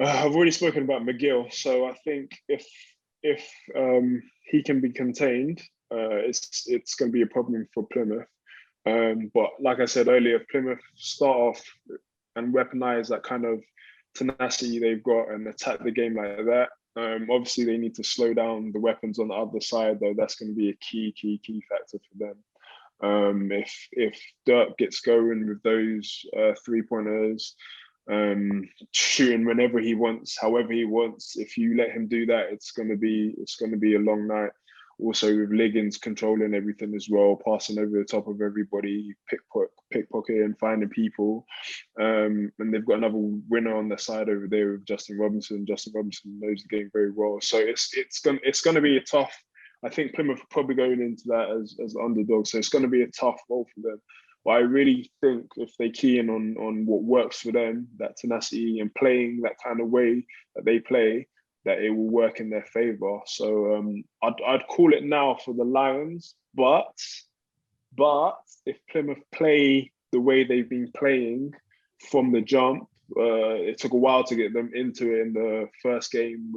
I've already spoken about McGill, so I think if he can be contained, it's going to be a problem for Plymouth. But like I said earlier, if Plymouth start off and weaponize that kind of tenacity they've got and attack the game like that, obviously they need to slow down the weapons on the other side. Though that's going to be a key factor for them. If Dirk gets going with those 3-pointers, shooting whenever he wants, however he wants, if you let him do that, it's going to be a long night. Also with Liggins controlling everything as well, passing over the top of everybody, pickpocket and finding people. And they've got another winner on their side over there with Justin Robinson. Justin Robinson knows the game very well. So it's going to be a tough. I think Plymouth are probably going into that as underdogs. So it's going to be a tough role for them. But I really think if they key in on what works for them, that tenacity and playing that kind of way that they play, that it will work in their favor. So I'd call it now for the Lions. But if Plymouth play the way they've been playing from the jump, it took a while to get them into it in the first game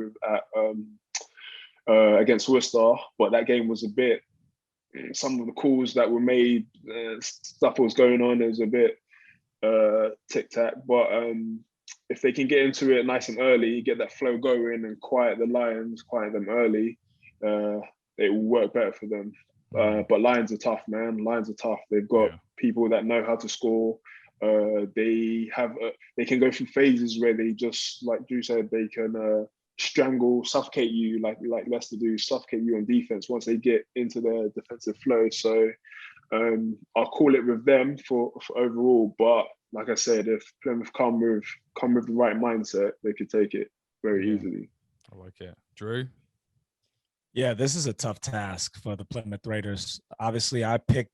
against Worcester, but that game was a bit. Some of the calls that were made, stuff was going on. It was a bit tic-tac, but if they can get into it nice and early, get that flow going and quiet the Lions, quiet them early, it will work better for them. But Lions are tough, man. Lions are tough. They've got people that know how to score. They can go through phases where they just, like Drew said, they can strangle, suffocate you like Leicester do, suffocate you on defense once they get into their defensive flow. So I'll call it with them for overall. But like I said, if Plymouth come with the right mindset, they could take it very easily. I like it. Drew? Yeah, this is a tough task for the Plymouth Raiders. Obviously, I picked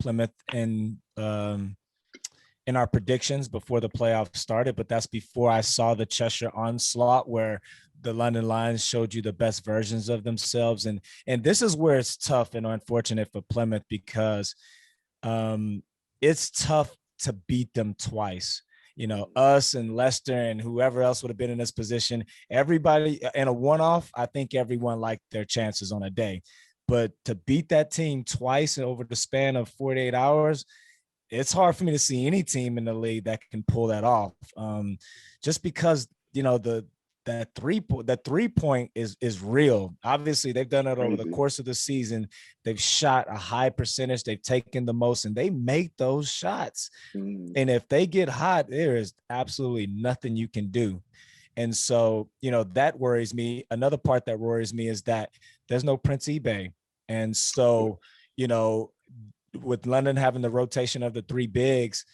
Plymouth in our predictions before the playoffs started, but that's before I saw the Cheshire onslaught where the London Lions showed you the best versions of themselves. And this is where it's tough and unfortunate for Plymouth, because it's tough to beat them twice. Us and Leicester and whoever else would have been in this position, everybody in a one-off, I think everyone liked their chances on a day. But to beat that team twice over the span of 48 hours, it's hard for me to see any team in the league that can pull that off. Just because, you know, that three point is real. Obviously, they've done it over the course of the season. They've shot a high percentage. They've taken the most, and they make those shots. And if they get hot, there is absolutely nothing you can do. And so, you know, that worries me. Another part that worries me is that there's no Prince eBay. And so, you know, with London having the rotation of the three bigs,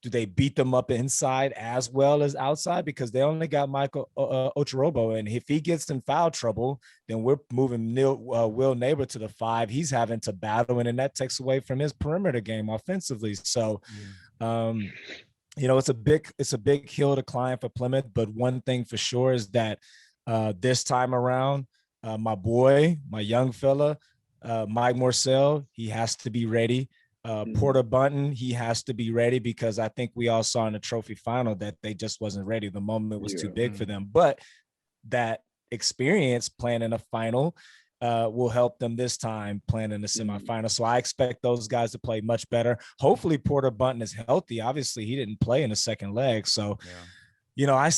do they beat them up inside as well as outside? Because they only got Michael Ochorobo, and if he gets in foul trouble, then we're moving Will Neighbor to the 5. He's having to battle, and then that takes away from his perimeter game offensively. So, you know, it's a big hill to climb for Plymouth. But one thing for sure is that this time around, my young fella, Mike Morcell, he has to be ready. Porter Bunton, he has to be ready, because I think we all saw in the trophy final that they just wasn't ready. The moment was too big for them. But that experience playing in a final will help them this time playing in the semifinal. So I expect those guys to play much better. Hopefully Porter Bunton is healthy. Obviously, he didn't play in the second leg. So, you know, I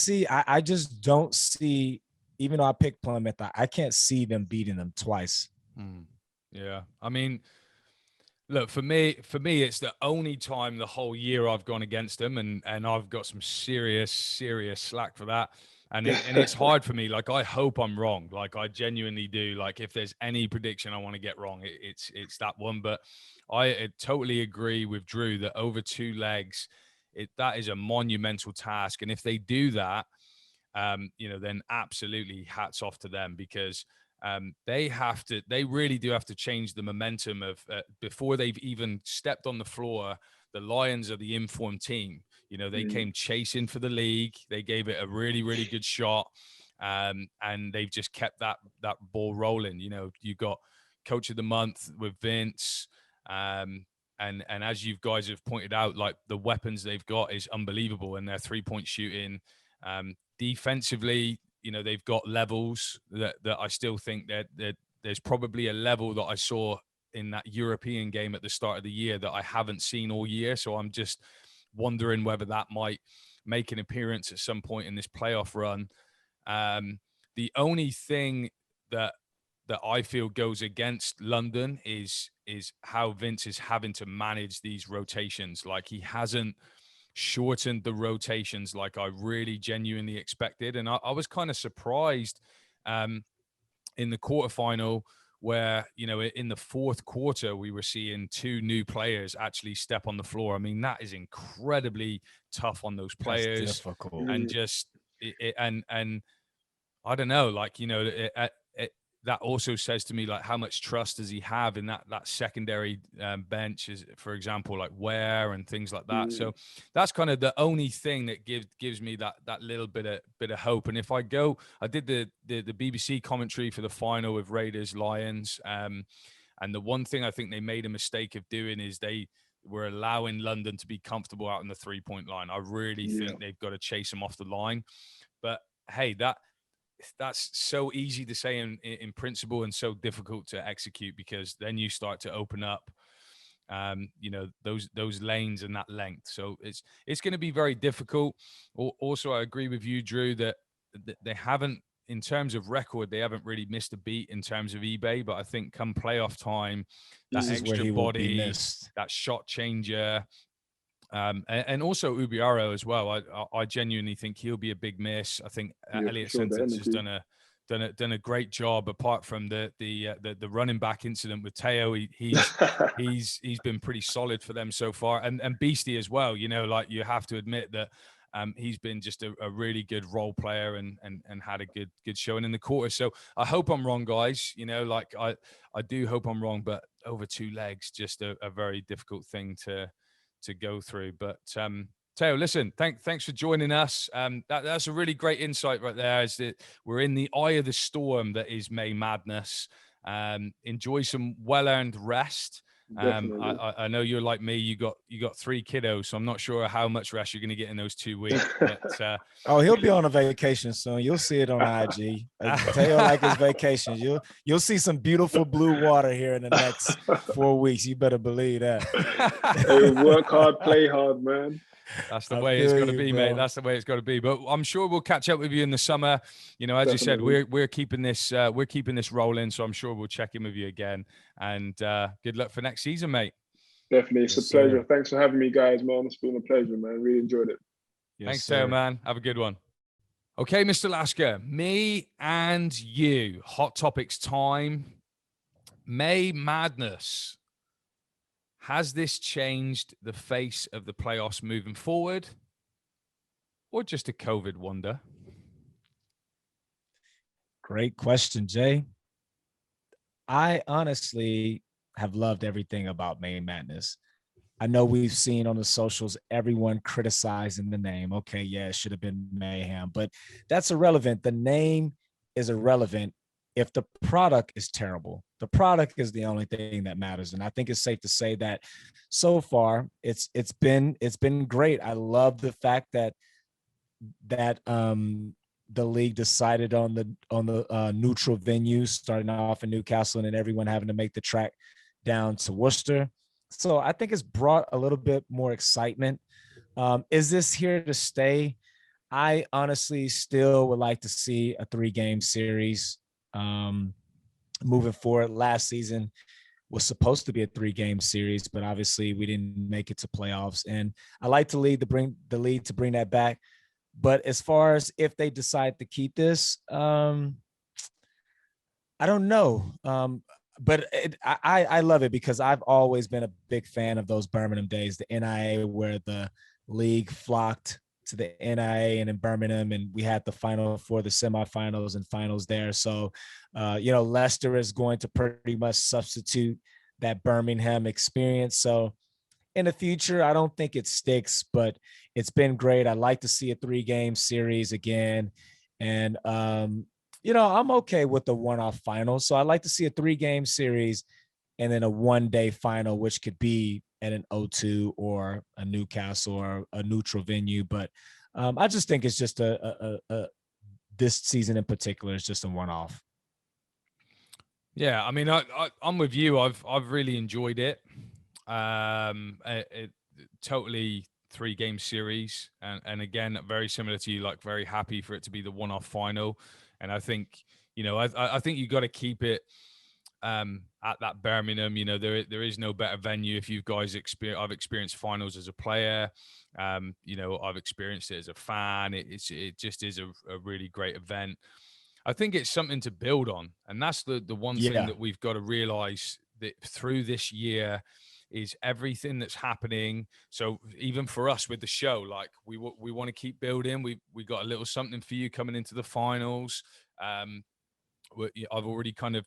just don't see, even though I picked Plymouth, I can't see them beating them twice. Yeah. I mean, look, for me, it's the only time the whole year I've gone against them, and I've got some serious slack for that. And it's hard for me. Like, I hope I'm wrong. Like, I genuinely do. Like, if there's any prediction I want to get wrong, it's that one. But I totally agree with Drew that over 2 legs, that is a monumental task. And if they do that, you know, then absolutely hats off to them, because they really do have to change the momentum of before they've even stepped on the floor. The Lions are the informed team. You know, they came chasing for the league. They gave it a really, really good shot. And they've just kept that ball rolling. You know, you got Coach of the Month with Vince. And as you guys have pointed out, like, the weapons they've got is unbelievable, and their 3-point shooting. Defensively, you know, they've got levels that I still think that there's probably a level that I saw in that European game at the start of the year that I haven't seen all year. So I'm just wondering whether that might make an appearance at some point in this playoff run. The only thing that I feel goes against London is how Vince is having to manage these rotations. Like, he hasn't shortened the rotations like I really genuinely expected. And I was kind of surprised in the quarterfinal, where, you know, in the fourth quarter, we were seeing 2 new players actually step on the floor. I mean, that is incredibly tough on those players. That's difficult. And just, and I don't know, like, you know, that also says to me, like, how much trust does he have in that secondary bench, is, for example, like Ware and things like that. So that's kind of the only thing that gives me that little bit of hope. And if I did the BBC commentary for the final with Raiders Lions, and the one thing I think they made a mistake of doing is they were allowing London to be comfortable out in the 3-point line. I really think they've got to chase them off the line. But hey, that's so easy to say in principle, and so difficult to execute, because then you start to open up, you know, those lanes and that length. So it's going to be very difficult. Also, I agree with you, Drew, that they haven't, in terms of record, they haven't really missed a beat in terms of eBay. But I think come playoff time, that extra body, that shot changer, and also Ubiaro as well. I genuinely think he'll be a big miss. I think Elliot Sentence has done a great job. Apart from the running back incident with Teo, he's been pretty solid for them so far. And Beastie as well. You know, like, you have to admit that he's been just a really good role player and had a good showing in the quarter. So I hope I'm wrong, guys. You know, like, I do hope I'm wrong, but over 2 legs, just a very difficult thing to go through. But Teo, listen, thanks for joining us. That's a really great insight right there, is that we're in the eye of the storm that is May Madness. Enjoy some well-earned rest. Definitely. I know you're like me. You got 3 kiddos, so I'm not sure how much rest you're going to get in those 2 weeks. But oh, he'll be on a vacation soon. You'll see it on IG. Teo like his vacations. You'll see some beautiful blue water here in the next 4 weeks. You better believe that. Hey, work hard, play hard, man. That's the way it's got to be, mate. That's the way it's got to be. But I'm sure we'll catch up with you in the summer. You know, as Definitely. you said, we're keeping this rolling. So I'm sure we'll check in with you again. And good luck for next season, mate. Definitely, it's a pleasure. Thanks for having me, guys, man. It's been a pleasure, man. Really enjoyed it. Thanks, Teo, man. Have a good one. Okay, Mr. Lasker, me and you. Hot topics time. May Madness. Has this changed the face of the playoffs moving forward, or just a COVID wonder? Great question, Jay. I honestly have loved everything about May Madness. I know we've seen on the socials everyone criticizing the name. Okay, yeah, it should have been Mayhem, but that's irrelevant. The name is irrelevant if the product is terrible. The product is the only thing that matters, and I think it's safe to say that so far it's been great. I love the fact that the league decided on the neutral venue, starting off in Newcastle and then everyone having to make the track down to Worcester. So I think it's brought a little bit more excitement. Is this here to stay? I honestly still would like to see a 3-game series moving forward. Last season was supposed to be a 3-game series, but obviously we didn't make it to playoffs. And I like to bring that back. But as far as if they decide to keep this, I don't know. But I love it because I've always been a big fan of those Birmingham days, the NIA, where the league flocked to the NIA and in Birmingham, and we had the final for the semifinals and finals there. So, Leicester is going to pretty much substitute that Birmingham experience. So in the future, I don't think it sticks, but it's been great. I'd like to see a 3-game series again. And, I'm okay with the one-off final. So I'd like to see a 3-game series and then a 1-day final, which could be at an O2 or a Newcastle or a neutral venue. But I just think it's just this season in particular is just a one-off. Yeah, I mean, I'm with you. I've really enjoyed it. Totally 3-game series, and again, very similar to you, like very happy for it to be the one-off final. And I think, I think you got to keep it at that Birmingham. There is no better venue. If you guys I've experienced finals as a player. I've experienced it as a fan. It just is a really great event. I think it's something to build on, and that's the one thing that we've got to realize that through this year is everything that's happening. So even for us with the show, like we want to keep building. We got a little something for you coming into the finals. I've already kind of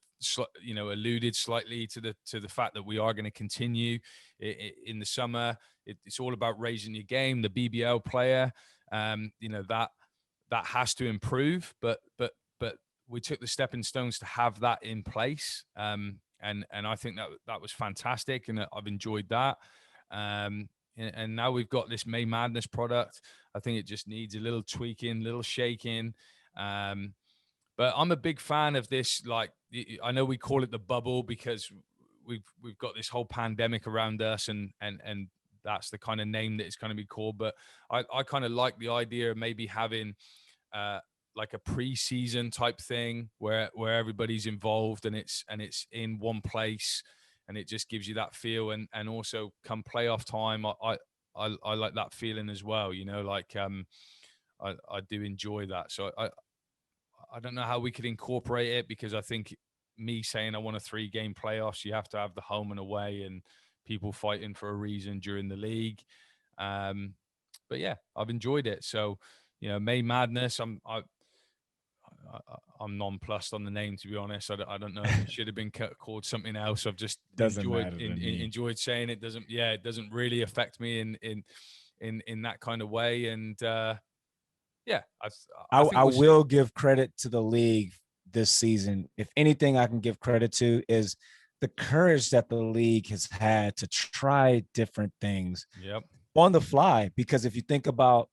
alluded slightly to the fact that we are going to continue in the summer. It's all about raising your game. The BBL player, that has to improve, but we took the stepping stones to have that in place. And I think that was fantastic, and I've enjoyed that. And now we've got this May Madness product. I think it just needs a little tweaking, little shaking. But I'm a big fan of this. Like, I know we call it the bubble because we've got this whole pandemic around us, and that's the kind of name that it's going to be called. But I kind of like the idea of maybe having like a pre-season type thing where everybody's involved and it's in one place, and it just gives you that feel. And also come playoff time, I like that feeling as well. I do enjoy that. So I don't know how we could incorporate it, because I think me saying I want a 3-game playoffs, you have to have the home and away and people fighting for a reason during the league. But yeah, I've enjoyed it. So, May Madness, I'm nonplussed on the name, to be honest. I don't know if it should have been called something else. I've just enjoyed saying it. It doesn't really affect me in that kind of way. And I will give credit to the league this season. If anything I can give credit to is the courage that the league has had to try different things Yep. on the fly. Because if you think about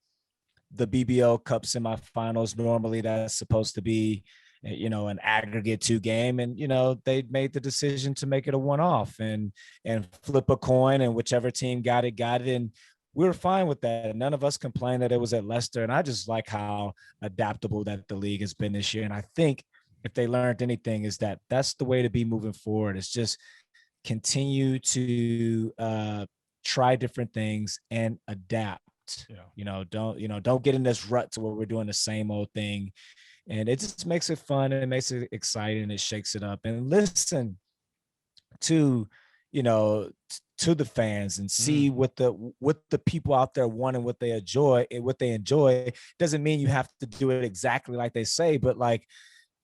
the BBL Cup semifinals, normally that's supposed to be, an aggregate 2-game, and they made the decision to make it a one-off and flip a coin, and whichever team got it, and we were fine with that. None of us complained that it was at Leicester, and I just like how adaptable that the league has been this year. And I think if they learned anything, is that that's the way to be moving forward. It's just continue to try different things and adapt. Yeah. Don't get in this rut to where we're doing the same old thing. And it just makes it fun, and it makes it exciting. It shakes it up. And listen to, to the fans, and see what the people out there want and what they enjoy. Doesn't mean you have to do it exactly like they say, but like,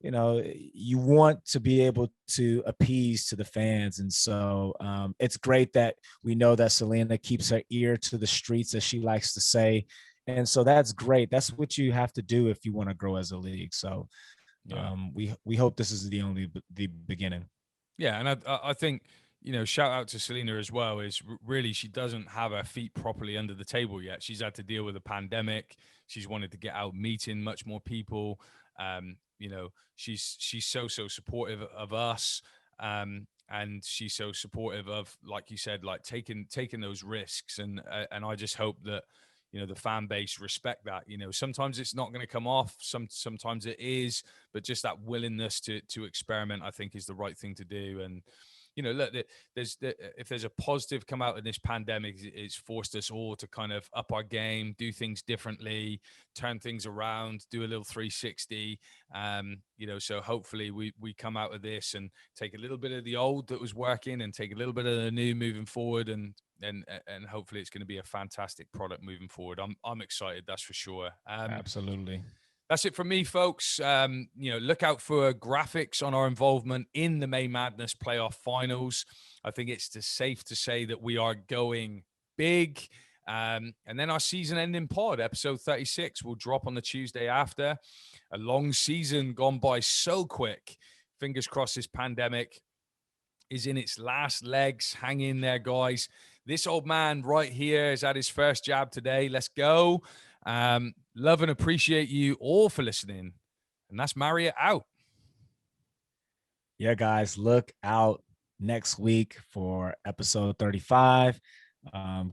you want to be able to appease to the fans. And so it's great that we know that Selena keeps her ear to the streets, as she likes to say. And so that's great. That's what you have to do if you want to grow as a league. So we hope this is the beginning. Yeah. And I think, shout out to Selena as well, is really, she doesn't have her feet properly under the table yet. She's had to deal with a pandemic. She's wanted to get out meeting much more people. She's so supportive of us, and she's so supportive of, like you said, like taking those risks, and I just hope that the fan base respect that. Sometimes it's not going to come off, sometimes it is, but just that willingness to experiment, I think, is the right thing to do. And look, if there's a positive come out of this pandemic, it's forced us all to kind of up our game, do things differently, turn things around, do a little 360. So hopefully we come out of this and take a little bit of the old that was working and take a little bit of the new moving forward, and hopefully it's going to be a fantastic product moving forward. I'm excited, that's for sure. Absolutely. That's it from me, folks. Look out for graphics on our involvement in the May Madness playoff finals. I think it's safe to say that we are going big. And then our season-ending pod, episode 36, will drop on the Tuesday after. A long season gone by so quick. Fingers crossed this pandemic is in its last legs. Hang in there, guys. This old man right here has had his first jab today. Let's go. Love and appreciate you all for listening. And that's Marriott out. Yeah, guys, look out next week for episode 35.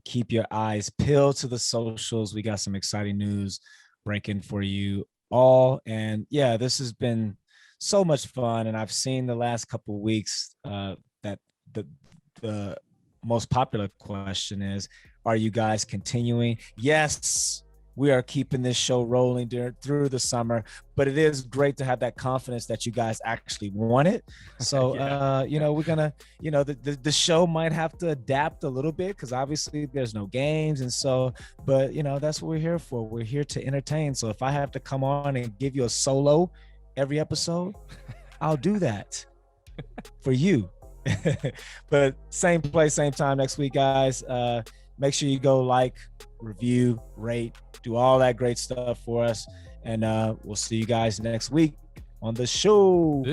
Keep your eyes peeled to the socials. We got some exciting news breaking for you all. And yeah, this has been so much fun. And I've seen the last couple of weeks that the most popular question is, are you guys continuing? Yes, we are keeping this show rolling through the summer, but it is great to have that confidence that you guys actually want it. So, we're gonna, the show might have to adapt a little bit, because obviously there's no games. And so, but that's what we're here for. We're here to entertain. So if I have to come on and give you a solo every episode, I'll do that for you. But same place, same time next week, guys. Make sure you go like, review, rate, do all that great stuff for us. And we'll see you guys next week on the show.